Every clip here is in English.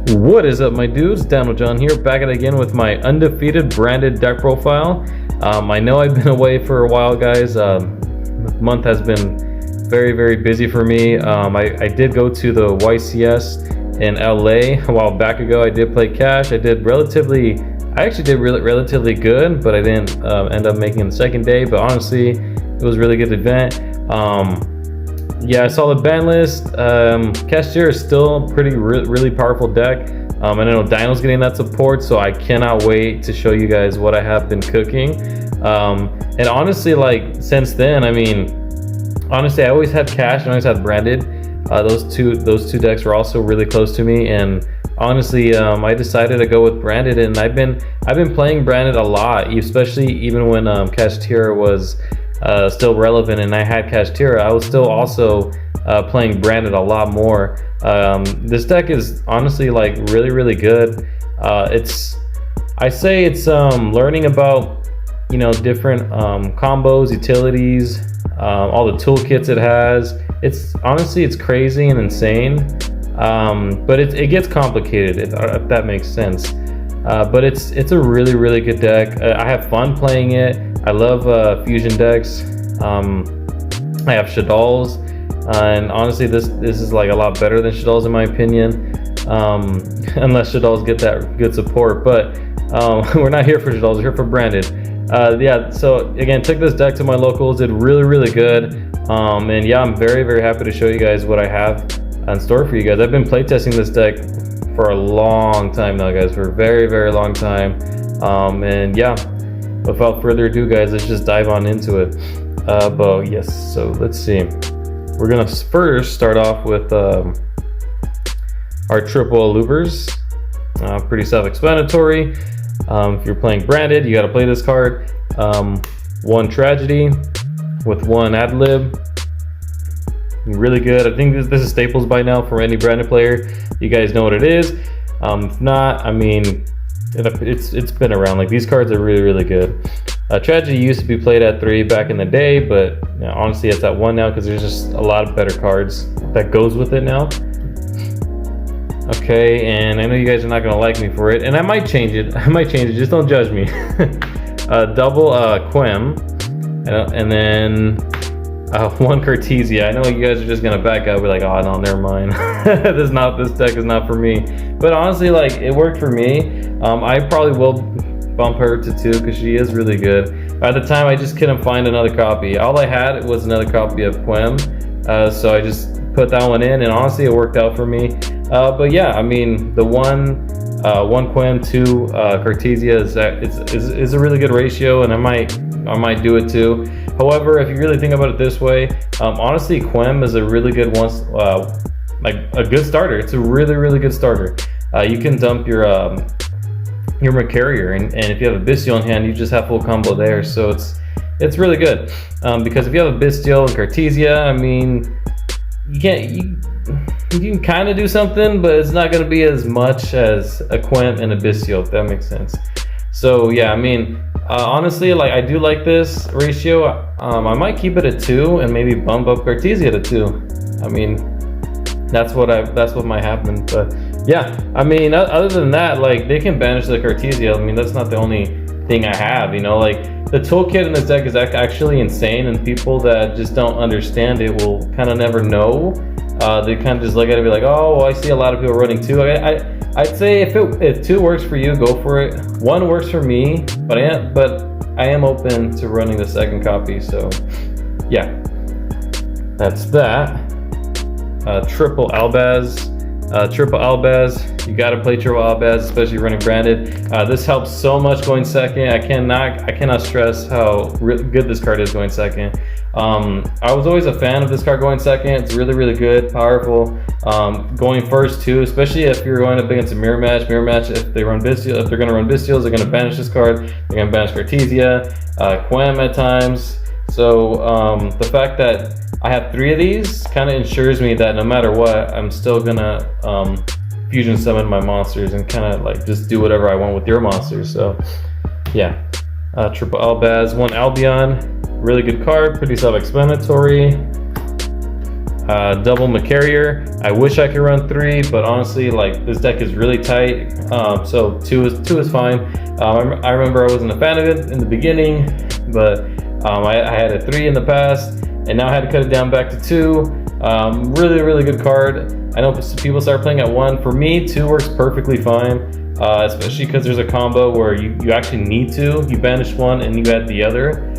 What is up, my dudes? Daniel John here, back at it again with my undefeated branded deck profile. I know I've been away for a while, guys. The month has been very busy for me. I did go to the YCS in LA a while back ago. I did play cash. I actually did relatively good, but I didn't end up making the second day. But honestly, it was a really good event. Yeah, I saw the ban list. Kashtira is still really powerful deck. I know Dino's getting that support, so I cannot wait to show you guys what I have been cooking. And honestly, like, since then, I mean, honestly, I always had cash and I always had branded. Those two decks were also really close to me, and honestly, I decided to go with branded, and I've been playing branded a lot, especially even when Kashtira was still relevant and I had Kashtira. I was still also playing branded a lot more. This deck is honestly like really good. I say it's learning about, you know, different combos, utilities, all the toolkits it has. It's crazy and insane, but it gets complicated, if that makes sense. But it's a really good deck. I have fun playing it. I love fusion decks. I have Shaddolls, and honestly, this is like a lot better than Shaddolls in my opinion, unless Shaddolls get that good support. But we're not here for Shaddolls, we're here for branded. Yeah, so again, took this deck to my locals, did really good, and yeah, I'm very happy to show you guys what I have in store for you guys. I've been playtesting this deck for a long time now, guys, for a very long time, and yeah, without further ado, guys, let's just dive on into it. But yes, so let's see. We're gonna first start off with our triple Alubers. Pretty self-explanatory. If you're playing branded, you got to play this card. One Tragedy with one ad lib. Really good. I think this is staples by now for any branded player. You guys know what it is. If not, I mean, it's been around. Like, these cards are really good. Tragedy used to be played at 3 back in the day, but you know, honestly it's at 1 now because there's just a lot of better cards that goes with it now. Okay, and I know you guys are not gonna like me for it, and I might change it. Just don't judge me. Double Quem, and then one Cartesia. I know you guys are just gonna back up, be like, oh no, never mind. This deck is not for me. But honestly, like, it worked for me. I probably will bump her to 2 because she is really good. At the time, I just couldn't find another copy. All I had was another copy of Quem, so I just put that one in, and honestly, it worked out for me. But yeah, I mean, the one Quem, 2 Cartesia is a really good ratio, and I might do it too. However, if you really think about it this way, honestly, Quem is a really good one, like a good starter. It's a really good starter. You can dump your Mercurier, and if you have a Bystial in hand, you just have full combo there. So it's really good, because if you have a Bystial and Cartesia, I mean, you can kind of do something, but it's not going to be as much as a Quem and a Bystial, if that makes sense. So yeah, I mean, honestly, like, I do like this ratio. I might keep it at 2 and maybe bump up Cartesia to 2. I mean, that's what might happen. But yeah, I mean, other than that, like, they can banish the Cartesia. I mean, that's not the only thing I have, you know. Like, the toolkit in this deck is actually insane, and people that just don't understand it will kind of never know. They kind of just look at it and be like, oh, well, I see a lot of people running 2. I'd say if 2 works for you, go for it. 1 works for me, but I am open to running the second copy. So yeah, that's that. Triple Albaz. You gotta play triple Albaz, especially running branded. This helps so much going second. I cannot stress how good this card is going second. I was always a fan of this card going second. It's really good, powerful. Going first too, especially if you're going up against a mirror match. If they're gonna run Bystials, they're gonna banish this card. They're gonna banish Cartesia, Quem at times. So the fact that I have 3 of these kind of ensures me that no matter what, I'm still gonna fusion summon my monsters and kind of like just do whatever I want with your monsters. So yeah, triple Albaz, 1 Albion, really good card, pretty self-explanatory. Double Macarrier. I wish I could run 3, but honestly, like, this deck is really tight. So 2 is fine. I remember I wasn't a fan of it in the beginning, but I had a 3 in the past, and now I had to cut it down back to 2. Really, really good card. I know people start playing at 1. For me, 2 works perfectly fine, especially because there's a combo where you actually need to. You banish 1 and you add the other.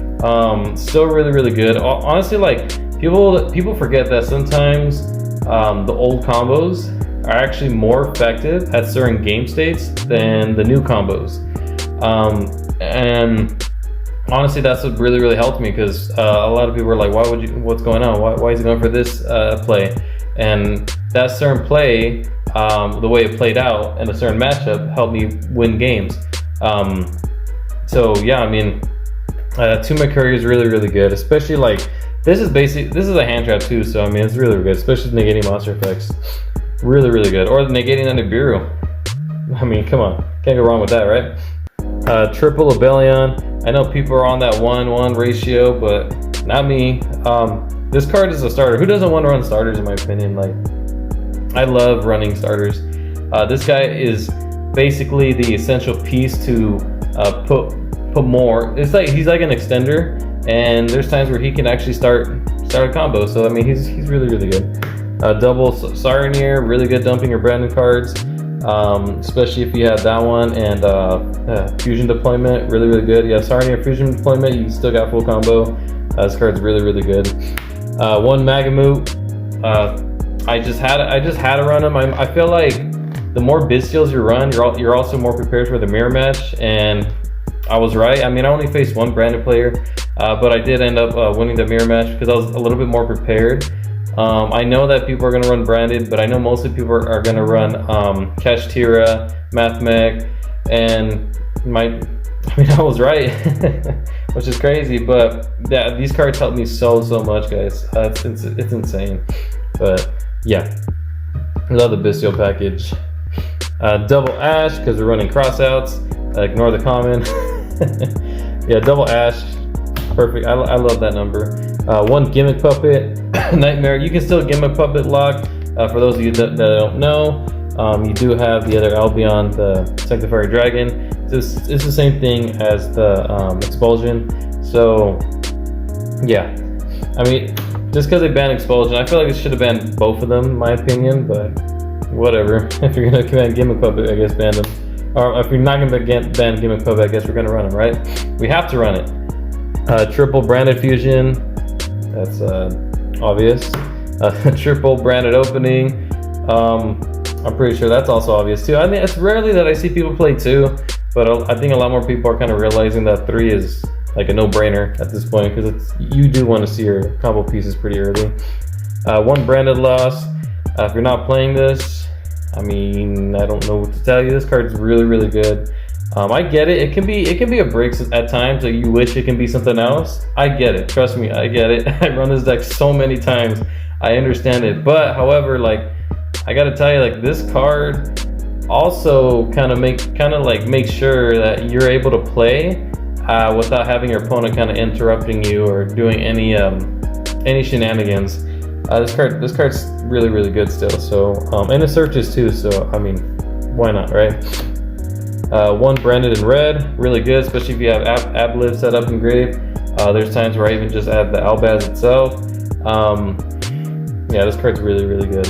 Still really, really good. Honestly, like, people forget that sometimes the old combos are actually more effective at certain game states than the new combos. And honestly, that's what really, really helped me, because a lot of people were like, what's going on? Why is he going for this play? And that certain play, the way it played out in a certain matchup, helped me win games. So yeah, I mean, 2 Macarrier is really, really good, especially like, this is a hand trap too, so I mean, it's really, really good, especially negating monster effects. Really, really good. Or the negating on Nibiru. I mean, come on, can't go wrong with that, right? Triple Abelion. I know people are on that 1-1 ratio, but not me. This card is a starter. Who doesn't want to run starters, in my opinion? Like, I love running starters. This guy is basically the essential piece to put more. It's like he's like an extender, and there's times where he can actually start a combo. So I mean, he's really, really good. Double Saronir, really good dumping your Branded cards, especially if you have that one, and Fusion Deployment, really, really good. You have Saronir Fusion Deployment, you still got full combo. This card's really, really good. 1 Magamute. I just had to run him. I feel like the more Bystials you run, you're also more prepared for the mirror match, and I was right. I mean, I only faced 1 branded player, but I did end up winning the mirror match because I was a little bit more prepared. I know that people are going to run branded, but I know mostly people are going to run Kashtira, Mathmech, and I was right, which is crazy, but yeah, these cards helped me so much, guys. It's insane. But yeah, I love the Bystial package. Double Ash, because we're running crossouts. Ignore the common. Yeah, Double Ash, perfect. I love that number. 1 Gimmick Puppet. Nightmare. You can still Gimmick Puppet lock. For those of you that don't know, you do have the other Albion, the Sanctifiery Dragon. It's the same thing as the Expulsion. So yeah, I mean, just because they banned Expulsion, I feel like it should have banned both of them, in my opinion, but whatever. If you're gonna ban Gimmick Puppet, I guess ban them. Or if you're not gonna ban Gimmick Puppet, I guess we're gonna run them, right? We have to run it. Triple Branded Fusion, that's obvious. Triple Branded Opening, I'm pretty sure that's also obvious too. I mean, it's rarely that I see people play 2, but I think a lot more people are kind of realizing that 3 is like a no-brainer at this point, because you do want to see your combo pieces pretty early. 1 Branded Loss. If you're not playing this, I mean, I don't know what to tell you. This card's really, really good. I get it. It can be a break at times. Like, you wish it can be something else. I get it. Trust me, I get it. I run this deck so many times. I understand it. But however, like, I gotta tell you, like, this card also kind of makes sure that you're able to play without having your opponent kind of interrupting you or doing any shenanigans. This card's really, really good still. So and it searches too. So I mean, why not, right? 1 Branded in red, really good, especially if you have Abliv set up in grave. There's times where I even just add the Albaz itself. Yeah, this card's really, really good.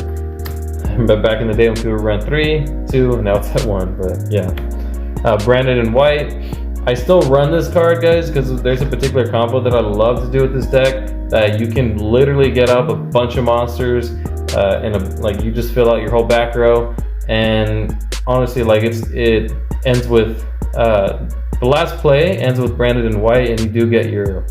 But back in the day when people ran 3, 2, and now it's at 1. But yeah, Branded in white. I still run this card, guys, because there's a particular combo that I love to do with this deck. That you can literally get up a bunch of monsters, like, you just fill out your whole back row, and honestly, like, it ends with the last play ends with Branded in white, and you do get your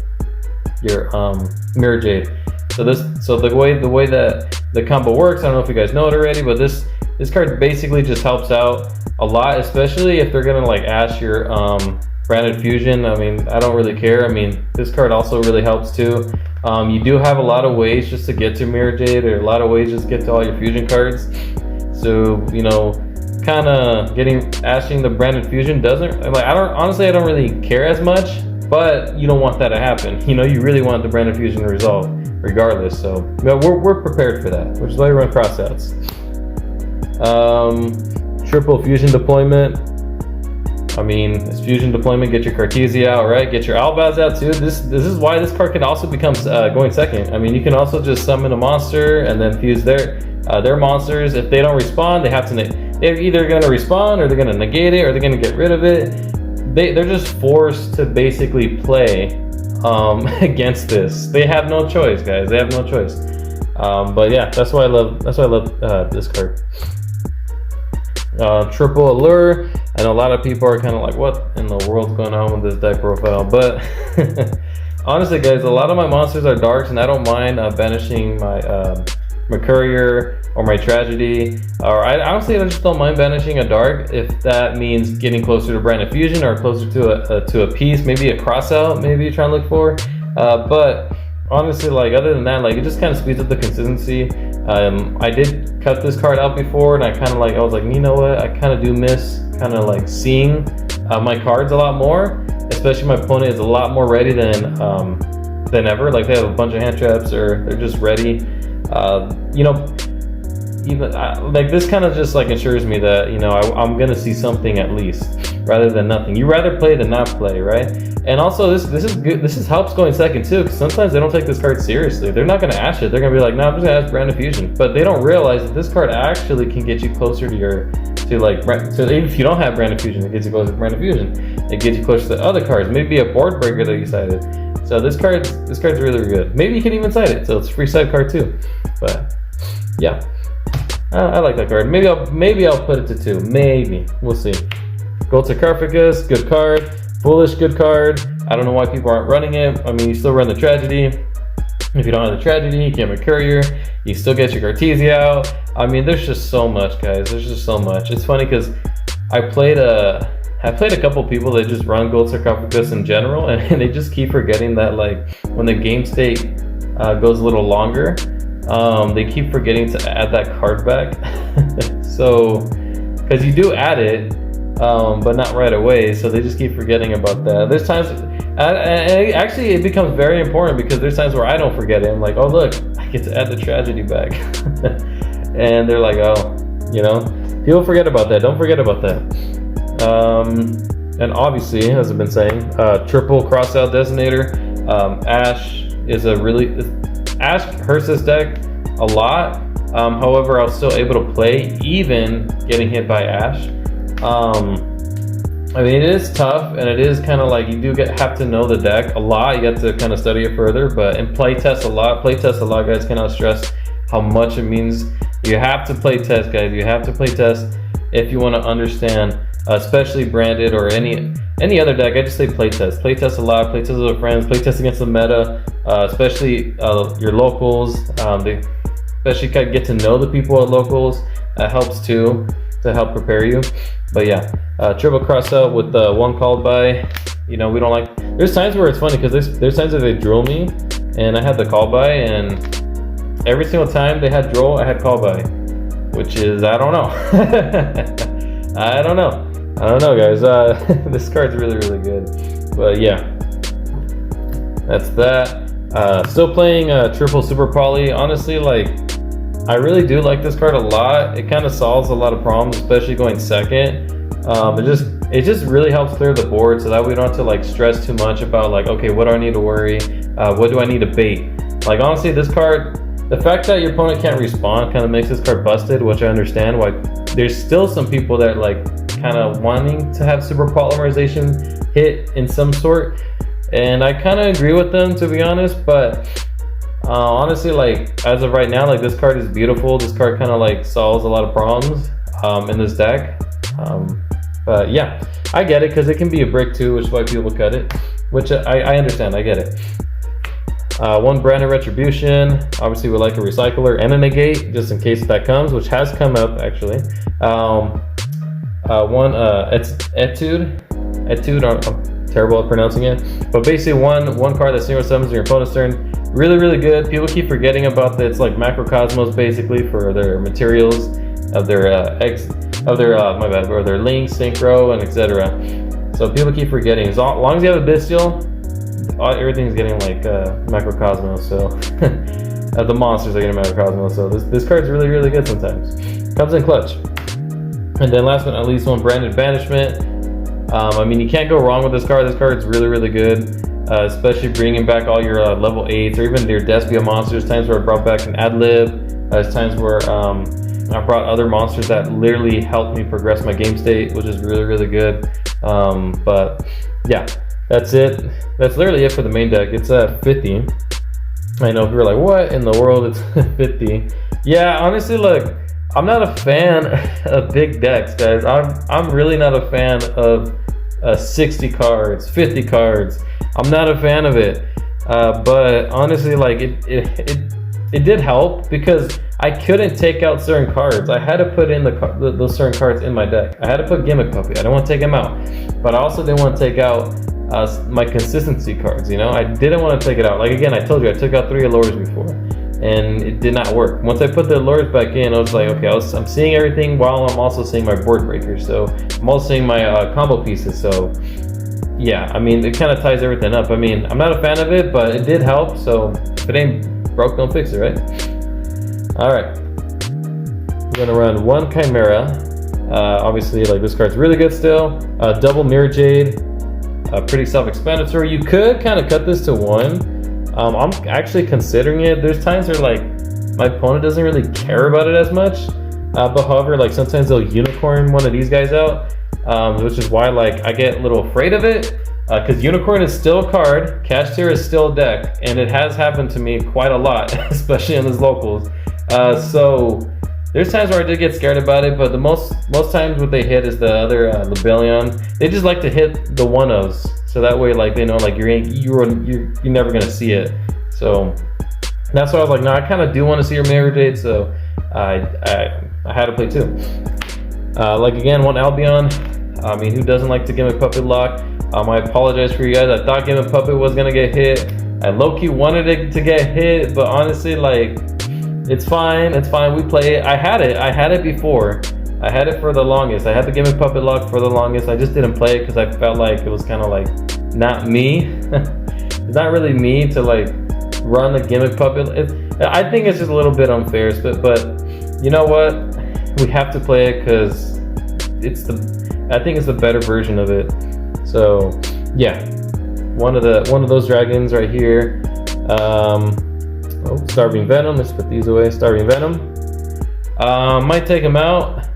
Mirror Jade. So the way that the combo works, I don't know if you guys know it already, but this card basically just helps out a lot, especially if they're gonna like Ash your Branded Fusion. I mean, I don't really care. I mean, this card also really helps too. You do have a lot of ways just to get to Mirror Jade, or a lot of ways just to get to all your fusion cards. So, you know, kind of ashing the Branded Fusion doesn't, like, I don't really care as much, but you don't want that to happen. You know, you really want the Branded Fusion to resolve. regardless. So we're prepared for that, which is why we run crossouts. Triple fusion deployment. I mean, it's fusion deployment. Get your Cartesia out, right? Get your Albaz out too. This is why this card can also become going second. I mean, you can also just summon a monster and then fuse their monsters. If they don't respond, they have to. They're either going to respond or they're going to negate it or they're going to get rid of it. They're just forced to basically play against this. They have no choice, guys. They have no choice. But yeah, that's why I love this card. Triple Allure. I know a lot of people are kind of like, what in the world's going on with this deck profile? But honestly, guys, a lot of my monsters are darks, and I don't mind banishing my Courier or my Tragedy. Or I honestly, I just don't mind banishing a dark if that means getting closer to Branded Fusion or closer to a piece, maybe a crossout, maybe you're trying to look for. But honestly, like other than that, like it just kind of speeds up the consistency. I did cut this card out before, and I was like, you know what? I kind of do miss kind of like seeing my cards a lot more. Especially my opponent is a lot more ready than ever. Like they have a bunch of hand traps, or they're just ready. You know, even like this kind of just like ensures me that I'm gonna see something at least, rather than nothing. You rather play than not play, right? And also this is good. This helps going second too, because sometimes they don't take this card seriously. They're not gonna ash it. They're gonna be like, no, I'm just gonna ash Branded Fusion. But they don't realize that this card actually can get you closer to so even if you don't have Branded Fusion, it gets you closer to Branded Fusion. It gets you closer to other cards. Maybe a board breaker that you cited. So this card's really, really good. Maybe you can even cite it, so it's a free side card too. But yeah, I like that card. Maybe I'll put it to 2. Maybe, we'll see. Gold Sarcophagus, good card. Foolish, good card. I don't know why people aren't running it. I mean, you still run the Tragedy. If you don't have the Tragedy, you can have a Courier. You still get your Cartesia out. I mean, there's just so much, guys. There's just so much. It's funny because I played a couple people that just run Gold Sarcophagus in general, and they just keep forgetting that like when the game state goes a little longer, they keep forgetting to add that card back. So, because you do add it, but not right away, so they just keep forgetting about that. There's times, and actually it becomes very important because there's times where I don't forget it. I'm like, oh look, I get to add the Tragedy back. And they're like, oh, people forget about that. Don't forget about that. And obviously, as I've been saying, triple crossout Designator. Ash hurts this deck a lot. However, I was still able to play even getting hit by Ash. I mean, it is tough, and it is kind of like you do have to know the deck a lot. You have to kind of study it further, but and play test a lot, guys. Cannot stress how much it means. You have to play test, guys. You have to play test if you want to understand, especially Branded or any other deck. I just say play test. Play test a lot. Play test with friends. Play test against the meta, especially your locals. They especially kind of get to know the people at locals. That helps too, to help prepare you. But yeah, triple crossout with one called by. We don't like. There's times where it's funny because there's times that they drill me, and I had the call by, and every single time they had drill, I had call by, which is I don't know. I don't know, guys. This card's really, really good. But yeah, that's that. Still playing triple Super Poly. Honestly, like, I really do like this card a lot. It kind of solves a lot of problems, especially going second. It just really helps clear the board so that we don't have to like stress too much about like, okay, what do I need to worry? What do I need to bait? Like, honestly, this card, the fact that your opponent can't respond kind of makes this card busted, which I understand why. There's still some people that like kind of wanting to have super polymerization hit in some sort, and I kind of agree with them, to be honest. But honestly, like as of right now, like this card is beautiful. This card kind of like solves a lot of problems in this deck. But yeah, I get it because it can be a brick too, which is why people cut it, which I understand. I get it. One Branded Retribution. Obviously, we like a recycler and a negate just in case that comes, which has come up actually. One Etude. I'm terrible at pronouncing it, but basically one card that 0-7s in your opponent's turn. Really, really good. People keep forgetting about that. It's like Macrocosmos basically for their materials of their or their links, synchro, and etc. So people keep forgetting. As long as you have a Bestial, everything's getting like Macrocosmos, so the monsters are getting Macrocosmos. So this card's really, really good sometimes. Comes in clutch. And then last but not least, one Branded Banishment. I mean, you can't go wrong with this card. This card's really, really good, especially bringing back all your level 8s or even your Despia monsters. Times where I brought back an Ad-lib. There's times where I brought other monsters that literally helped me progress my game state, which is really, really good. But yeah, that's it. That's literally it for the main deck. It's at 50. I know people are like, what in the world? It's 50. Yeah, honestly, look, I'm not a fan of big decks, guys. I'm really not a fan of 60 cards, 50 cards. I'm not a fan of it. But honestly, like it did help because I couldn't take out certain cards. I had to put in those certain cards in my deck. I had to put Gimmick Puppy. I didn't want to take him out, but I also didn't want to take out my consistency cards. You know, I didn't want to take it out. Like again, I told you I took out 3 Allures before, and it did not work. Once I put the Allures back in, I was like, okay, I'm seeing everything while I'm also seeing my board breakers. So I'm also seeing my combo pieces. So yeah, I mean, it kind of ties everything up. I mean, I'm not a fan of it, but it did help. So if it ain't broke, don't fix it, right? All right, we're gonna run one Chimera. Obviously, like this card's really good still. Double Mirror Jade, pretty self-explanatory. You could kind of cut this to 1. I'm actually considering it. There's times where like my opponent doesn't really care about it as much, but however, like sometimes they'll unicorn one of these guys out, which is why like I get a little afraid of it. Because Unicorn is still a card, Kashtira is still a deck, and it has happened to me quite a lot, especially in his locals. So there's times where I did get scared about it, but the most times what they hit is the other Lebellion. They just like to hit the 1-ofs, so that way like they know like you're never gonna see it. So that's why I was like, no, I kind of do want to see your Mirror Jade, so I had to play 2. Like again, one Albion. I mean, who doesn't like to Gimmick Puppet lock? I apologize for you guys. I thought Gimmick Puppet was gonna get hit. I low-key wanted it to get hit, but honestly, like, it's fine. It's fine. We play it. I had it before. I had it for the longest. I had the Gimmick Puppet lock for the longest. I just didn't play it because I felt like it was kind of like not me. It's not really me to like run the Gimmick Puppet. I think it's just a little bit unfair, but you know what? We have to play it because I think it's the better version of it. So yeah, one of those dragons right here. Starving Venom. Let's put these away. Starving Venom. Might take him out.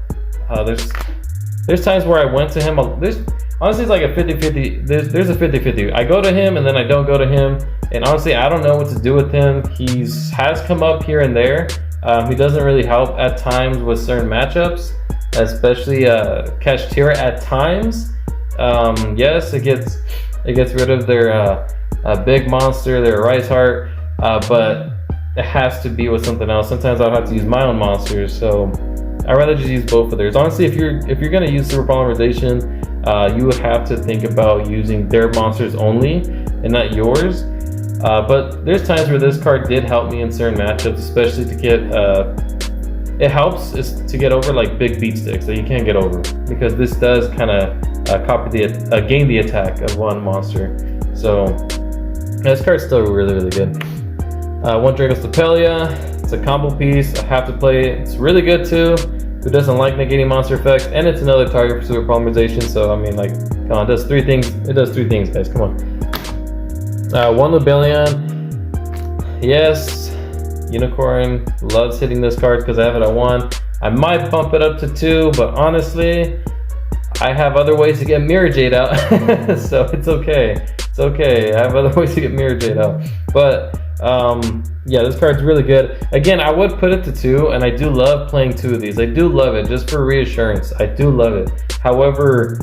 There's times where I went to him. Honestly, it's like a 50-50. There's a 50-50. I go to him and then I don't go to him. And honestly, I don't know what to do with him. He has come up here and there. He doesn't really help at times with certain matchups, especially Kashtira at times. Yes, it gets rid of their big monster, their Rice Heart, but it has to be with something else. Sometimes I'll have to use my own monsters, so I'd rather just use both of theirs. Honestly, if you're gonna use Super Polymerization, you would have to think about using their monsters only and not yours. But there's times where this card did help me in certain matchups, especially to get it helps is to get over like big beat sticks that you can't get over, because this does kind of gain the attack of one monster. So this card's still really, really good. One Dragostapelia. It's a combo piece. I have to play it. It's really good too. Who doesn't like negating monster effects? And it's another target for Super Polymerization. So I mean, like, come on, it does 3 things. It does 3 things, guys. Come on. One Lebellion. Yes, Unicorn loves hitting this card because I have it at 1. I might bump it up to 2, but honestly, I have other ways to get Mirror Jade out, so it's okay. It's okay. I have other ways to get Mirror Jade out, but yeah, this card's really good. Again, I would put it to 2, and I do love playing 2 of these. I do love it, just for reassurance. I do love it. However,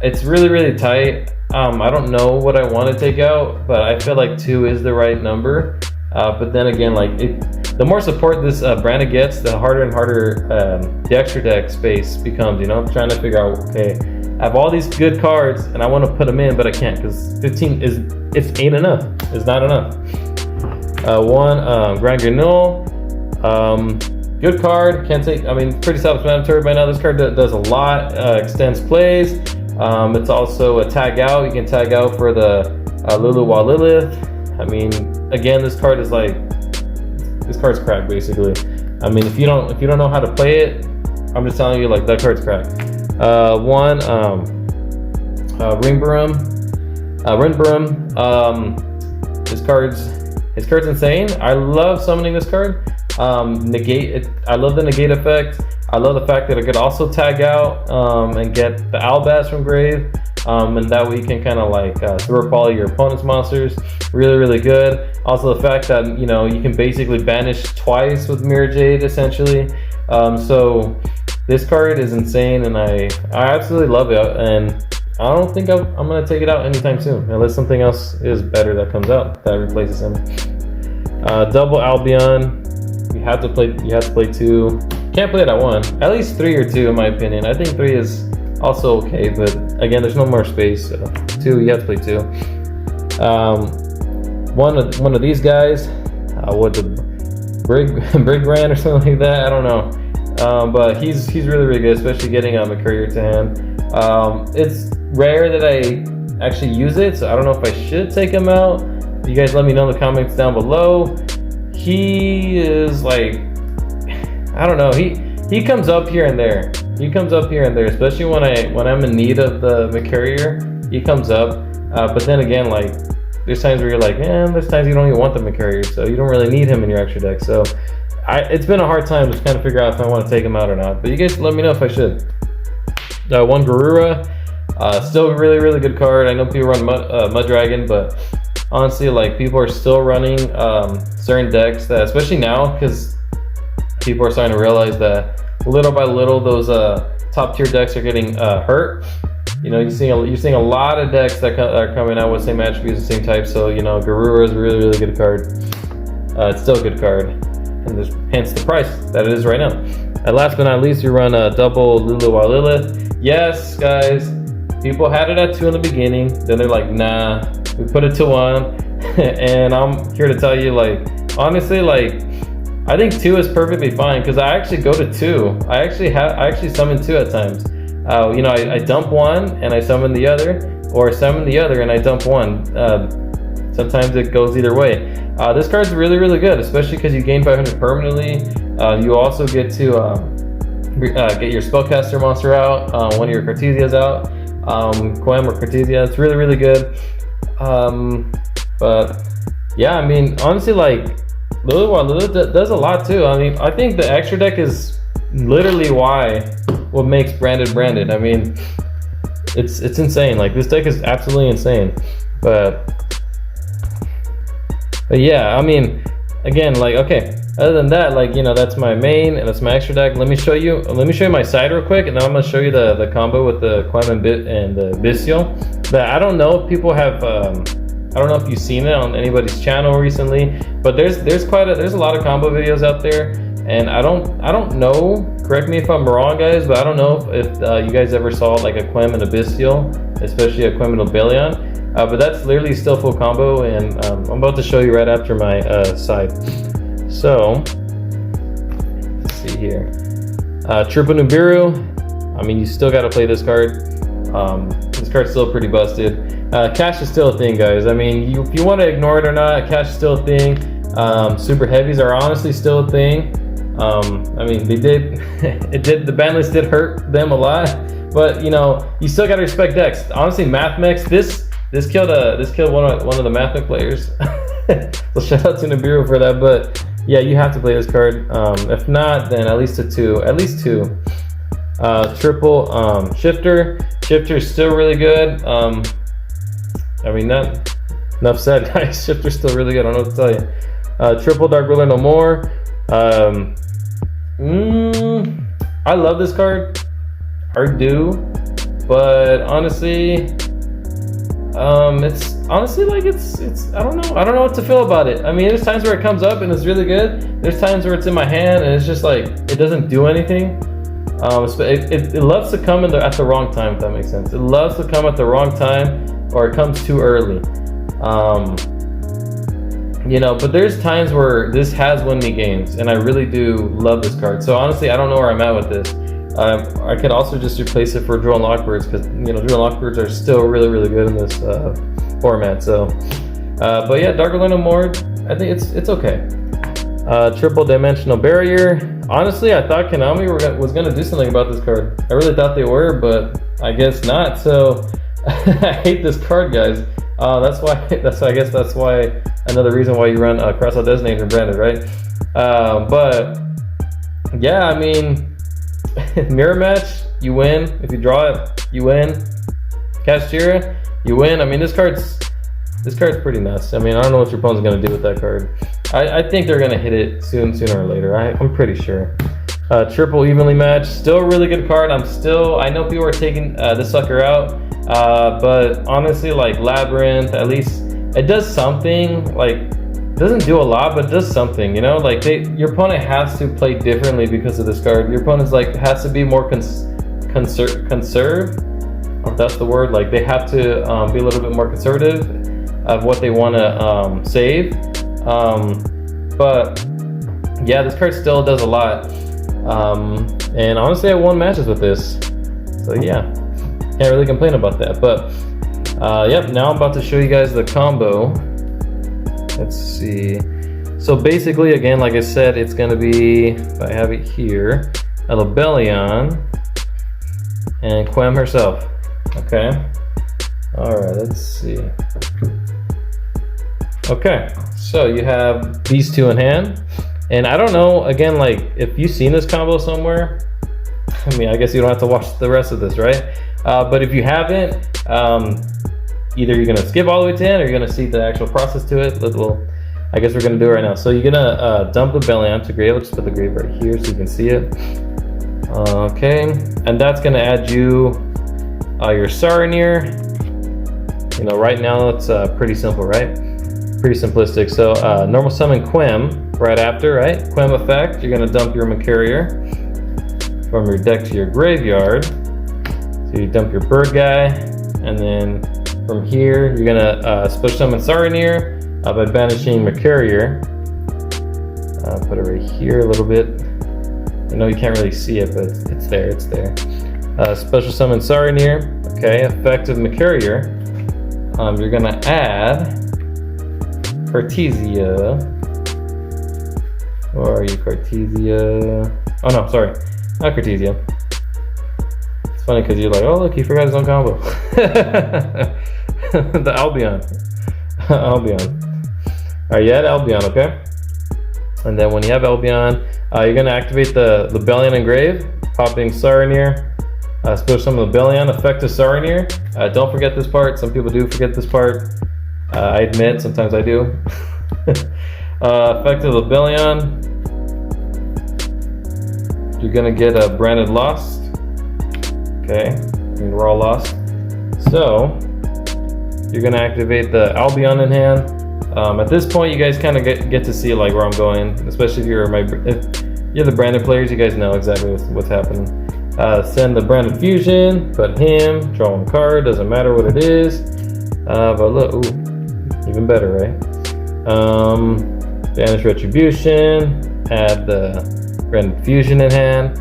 it's really, really tight. I don't know what I want to take out, but I feel like 2 is the right number. But then again, like the more support this Branded gets, the harder and harder the extra deck space becomes. You know, I'm trying to figure out, okay, I have all these good cards and I want to put them in, but I can't because 15 ain't enough. It's not enough. One Grand Granule, good card. Can't take. I mean, pretty self-explanatory by now. This card does a lot. Extends plays. It's also a tag out. You can tag out for the Lulu Wa Lilith. I mean, again, this card's cracked basically. I mean, if you don't know how to play it, I'm just telling you, like, that card's cracked. Rinbarum. His card's insane. I love summoning this card. Negate it. I love the negate effect. I love the fact that it could also tag out and get the Albaz from grave, and that way you can kind of like throw up all your opponent's monsters. Really, really good. Also the fact that, you know, you can basically banish twice with Mirror Jade essentially. So this card is insane, and I absolutely love it, and I don't think I'm gonna take it out anytime soon, unless something else is better that comes out that replaces him. Double Albion. You have to play 2. Can't play it at 1. At least 3 or 2 in my opinion. I think 3 is also okay, but again, there's no more space. So 2, you have to play 2. One of these guys, what, the Brigbrand or something like that. I don't know. But he's really, really good, especially getting McCourier to hand. It's rare that I actually use it, so I don't know if I should take him out. You guys let me know in the comments down below. He is like, I don't know, he comes up here and there. He comes up here and there, especially when I'm in need of the McCourier. He comes up, but then again, like, there's times where you're like, there's times you don't even want the McCourier, so you don't really need him in your extra deck. So it's been a hard time to kind of figure out if I want to take him out or not. But you guys let me know if I should. One Garura, still a really, really good card. I know people run Mud Dragon, but honestly, like, people are still running certain decks that, especially now, because people are starting to realize that little by little those top tier decks are getting hurt. You know, you're seeing a lot of decks that are coming out with same attributes, the same type. So, you know, Garura is a really, really good card. It's still a good card, and hence the price that it is right now. And last but not least, you run a double Lulu Wa Lilith. Yes, guys, people had it at 2 in the beginning. Then they're like, nah, we put it to 1. And I'm here to tell you, like, honestly, like, I think 2 is perfectly fine, because I actually go to 2. I actually summon 2 at times. You know, I dump 1 and I summon the other, or summon the other and I dump 1. Sometimes it goes either way. This card's really, really good, especially because you gain 500 permanently. You also get to get your spellcaster monster out, one of your Cartesias out, Quem or Cartesia. It's really, really good. But yeah, I mean, honestly, like, Lulu Wa Lilith does a lot too. I mean, I think the extra deck is literally what makes branded. I mean, it's insane. Like, this deck is absolutely insane. But yeah, I mean, again, like, okay, other than that, like, you know, that's my main and that's my extra deck. Let me show you my side real quick, and then I'm gonna show you the combo with the Quem and the Bystial. That I don't know if people have I don't know if you've seen it on anybody's channel recently, but there's a lot of combo videos out there, and I don't know, correct me if I'm wrong, guys, but I don't know if you guys ever saw like a Quem and a Bystial, especially a Quem and a Belion. But that's literally still full combo, and I'm about to show you right after my side. So let's see here. Triple Nibiru. I mean, you still got to play this card. This card's still pretty busted. Cash is still a thing, guys. I mean, if you want to ignore it or not, cash is still a thing. Super heavies are honestly still a thing. I mean, the ban list did hurt them a lot, but you know, you still got to respect decks. Honestly, Mathmex, this killed one of the Mathmex players. So shout out to Nibiru for that. But yeah, you have to play this card. If not, then at least two. Triple Shifter. Shifter is still really good. I mean, enough said, guys. Shifter's still really good. I don't know what to tell you. Triple Dark Ruler No More. I love this card. I do, but honestly, it's honestly like it's I don't know what to feel about it. I mean, there's times where it comes up and it's really good. There's times where it's in my hand and it's just like it doesn't do anything. It loves to come at the wrong time, if that makes sense. It loves to come at the wrong time, or it comes too early. You know, but there's times where this has won me games, and I really do love this card. So honestly, I don't know where I'm at with this. I could also just replace it for Drill and Lockbirds, because you know, Drill and Lockbirds are still really, really good in this format. So, but yeah, Dark Orlando Mord, I think it's okay. Triple Dimensional Barrier. Honestly, I thought Konami was gonna do something about this card. I really thought they were, but I guess not. So I hate this card, guys. That's why. I guess that's why. Another reason why you run Crossout Designator branded, right? But yeah, I mean, mirror match, you win. If you draw it, you win. Kashtira, you win. I mean, this card's pretty nuts. I mean, I don't know what your opponent's gonna do with that card. I think they're gonna hit it sooner or later. I'm pretty sure. Triple Evenly Match, still a really good card. I know people are taking this sucker out, but honestly, like Labyrinth, at least it does something. Like, it doesn't do a lot, but it does something. You know, like your opponent has to play differently because of this card. Your opponent's like has to be more conserve. If that's the word. Like they have to be a little bit more conservative of what they want to save. But yeah, this card still does a lot. And honestly, I won matches with this. So yeah, can't really complain about that. But yep, now I'm about to show you guys the combo. Let's see. So basically, again, like I said, it's gonna be, if I have it here, Elebellion and Quem herself. Okay. All right, let's see. Okay, so you have these two in hand. And I don't know, again, like, if you've seen this combo somewhere, I mean, I guess you don't have to watch the rest of this, right? But if you haven't, either you're gonna skip all the way to 10 or you're gonna see the actual process to it. Well, I guess we're gonna do it right now. So you're gonna dump the Bellion to grave. Let's put the grave right here so you can see it. Okay, and that's gonna add you your Saronir. You know, right now it's pretty simple, right? Pretty simplistic. So normal summon Quem right after, right? Quem effect, you're gonna dump your Macarrier from your deck to your graveyard. So you dump your bird guy, and then from here, you're gonna special summon Saronir by banishing Macarrier. Put it right here a little bit. I know you can't really see it, but it's there, it's there. Special summon Saronir, okay, effective Macarrier. You're gonna add Cartesia. Where are you, Cartesia? Oh no, sorry, not Cartesia. It's funny because you're like, oh look, he forgot his own combo. The Albion. Albion. Alright, you add Albion, okay? And then when you have Albion, you're gonna activate the Bellion Engrave, popping Saronir. Special summon the Bellion, effective Saronir. Don't forget this part. Some people do forget this part. I admit, sometimes I do. Effective the Bellion. You're gonna get a branded Lost. Okay, I mean, we're all lost. So you're gonna activate the Albion in hand. At this point, you guys kind of get to see like where I'm going, especially if you're the branded players. You guys know exactly what's happening. Send the branded fusion, put him, draw one card, doesn't matter what it is. But look, ooh, even better, right? Banish Retribution, add the branded fusion in hand.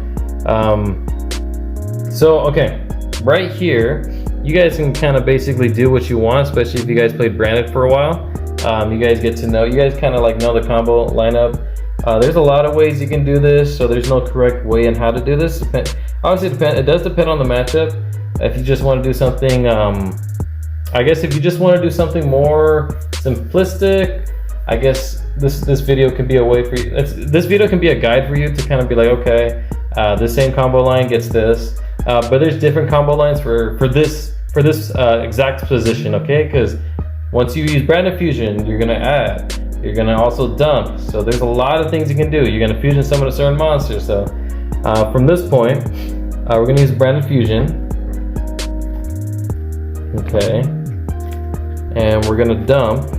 So, okay, right here, you guys can kind of basically do what you want, especially if you guys played branded for a while. You guys get to know, you guys kind of like know the combo lineup. There's a lot of ways you can do this, so there's no correct way in how to do this. Obviously, it does depend on the matchup. If you just want to do something, I guess if you just want to do something more simplistic, I guess this video can be a way for you. This video can be a guide for you to kind of be like, okay, this same combo line gets this, but there's different combo lines for this exact position, okay? Because once you use branded fusion, you're gonna add. You're gonna also dump. So there's a lot of things you can do. You're gonna fusion summon a certain monster. So from this point, we're gonna use branded fusion. Okay. And we're gonna dump.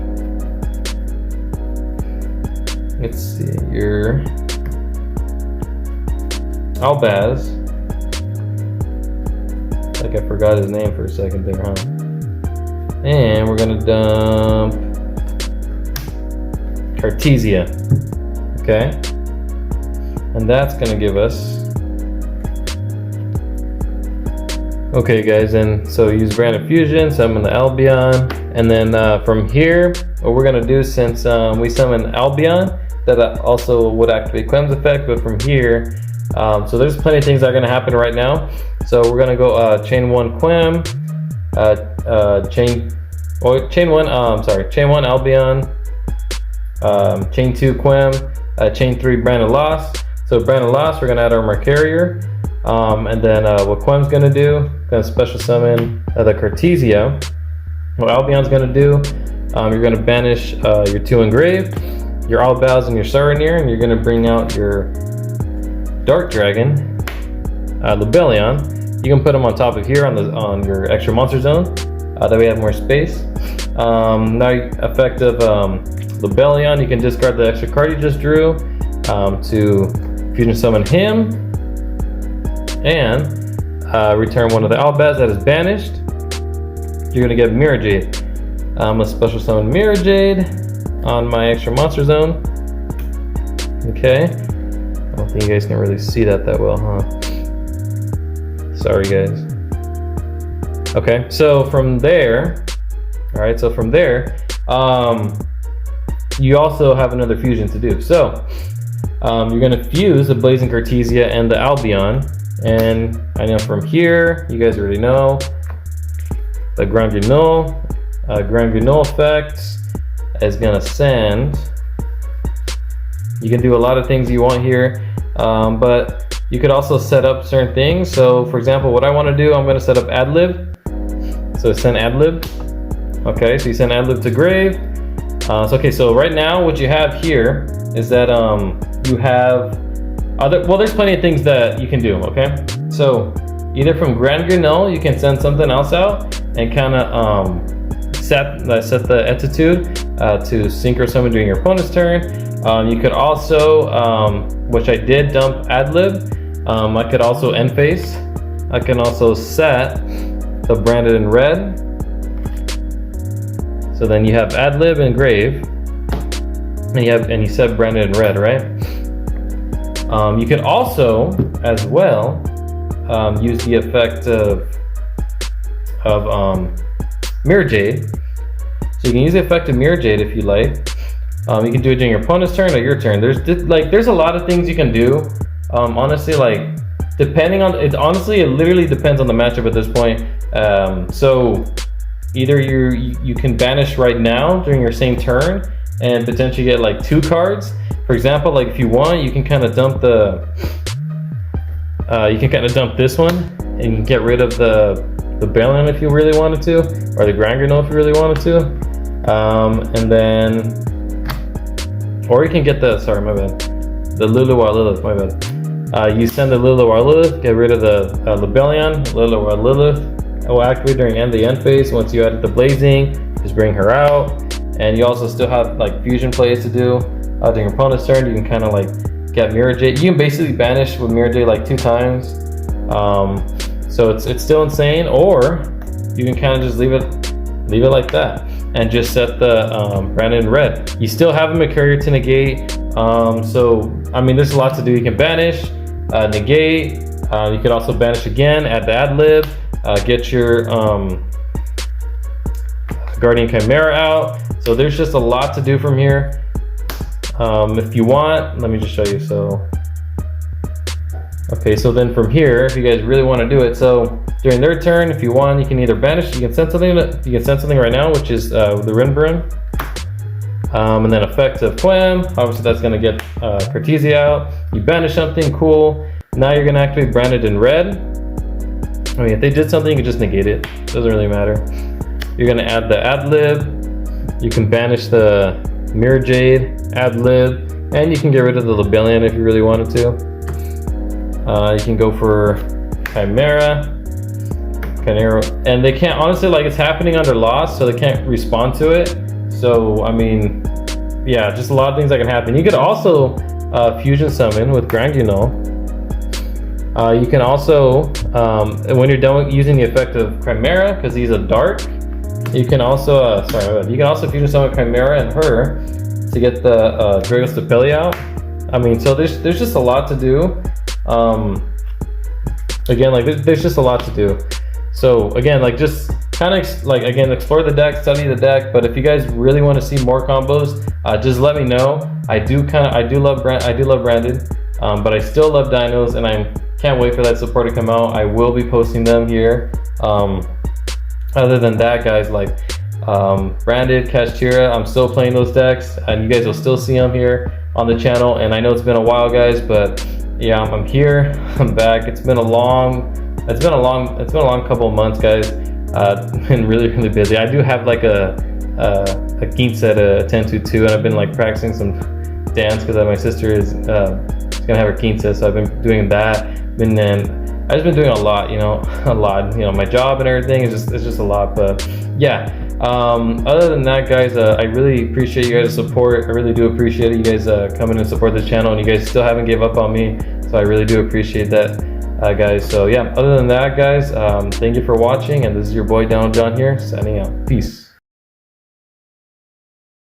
Let's see, your Albaz. Like I forgot his name for a second there, huh? And we're gonna dump Cartesia, okay? And that's gonna give us Okay guys, and so use Branded Fusion, summon the Albion, and then from here, what we're gonna do, since we summon Albion, that also would activate Quem's effect, but from here, so there's plenty of things that are gonna happen right now. So we're gonna go chain 1 Quem, chain 1 Albion, chain 2 Quem, chain 3 Branded Lost. So Branded Lost, we're gonna add Armor Carrier. And then what Quem's gonna do, gonna special summon the Cartesia. What Albion's gonna do, you're gonna banish your 2 Engrave, your Albaz and your Saronir, and you're gonna bring out your Dark Dragon, Lubellion. You can put them on top of here on your extra monster zone, that way you have more space. Now effective Lubellion, you can discard the extra card you just drew to fusion summon him, and return one of the Albaz that is banished. You're gonna get Mirror Jade. I'm gonna special summon Mirror Jade on my extra monster zone. Okay. I don't think you guys can really see that well, huh? Sorry guys. Okay, so from there, alright, so from there, you also have another fusion to do. So, you're gonna fuse the Blazing Cartesia and the Albion. And I know from here, you guys already know, the Grand Guignol effect is gonna send. You can do a lot of things you want here, but you could also set up certain things. So for example, what I wanna do, I'm gonna set up Adlib. So send Adlib. Okay, so you send Adlib to Grave. So right now, what you have here is that you have there's plenty of things that you can do, okay? So either from Grand Guignol, you can send something else out and kind of set the attitude to synchro summon during your opponent's turn. You could also, which I did dump Adlib, I could also end phase. I can also set the Branded in red. So then you have Adlib and Grave, and you set Branded in red, right? You can also, as well, use the effect of Mirror Jade. So you can use the effect of Mirror Jade if you like. You can do it during your opponent's turn or your turn. There's a lot of things you can do. Honestly, like depending on it. Honestly, it literally depends on the matchup at this point. So either you can banish right now during your same turn and potentially get like 2 cards. For example, like if you want, you can kind of dump this one and get rid of the Balion if you really wanted to, or the Grand Guignol if you really wanted to, and then, or you can get the Lilywar Lilith. My bad. You send the Lilywar Lilith, get rid of the Lubellion. Lilywar Lilith will activate during the end phase. Once you added the Blazing, just bring her out, and you also still have like fusion plays to do. During your opponent's turn, you can kind of like get Mirror Jade. You can basically banish with Mirror Jade like 2 times. So it's still insane, or you can kind of just leave it like that and just set the Branded in red. You still have a Carrier to negate. So I mean, there's a lot to do. You can banish, negate. You can also banish again, add the Adlib, get your Guardian Chimera out. So there's just a lot to do from here. If you want, let me just show you. So okay, so then from here, if you guys really want to do it, so during their turn, if you want, you can either banish, you can send something right now, which is the Rinbrun, and then effect of Quem. Obviously that's going to get Cartesia out. You banish something, cool. Now you're going to activate Branded in red. I mean, if they did something, you can just negate it. Doesn't really matter. You're going to add the Adlib. You can banish the Mirror Jade, Adlib, and you can get rid of the Lubellion if you really wanted to. You can go for Chimera, and they can't, honestly, like it's happening under Lost, so they can't respond to it. So I mean, yeah, just a lot of things that can happen. You could also fusion summon with Grand Guignol. You can also, when you're done using the effect of Chimera, because he's a dark, you can also, you can also fusion summon Chimera and her to get the Dragos Stapeli out. I mean, so there's just a lot to do. Again, like there's just a lot to do. So again, like just kind of like again explore the deck, study the deck. But if you guys really want to see more combos, just let me know. I do love branded, but I still love dinos, and I can't wait for that support to come out. I will be posting them here. Other than that, guys, like branded Kashtira, I'm still playing those decks, and you guys will still see them here on the channel. And I know it's been a while, guys, but yeah, I'm here. I'm back. It's been a long couple of months, guys. Been really busy. I do have like a King set, a 10-2-2, and I've been like practicing some dance because my sister is gonna have her King set, so I've been doing that. I've just been doing a lot, a lot. My job and everything is just a lot. But yeah, other than that, guys, I really appreciate you guys' support. I really do appreciate you guys coming and support this channel, and you guys still haven't gave up on me, so I really do appreciate that, guys. So yeah, other than that, guys, thank you for watching, and this is your boy Daniel John here, signing out. Peace.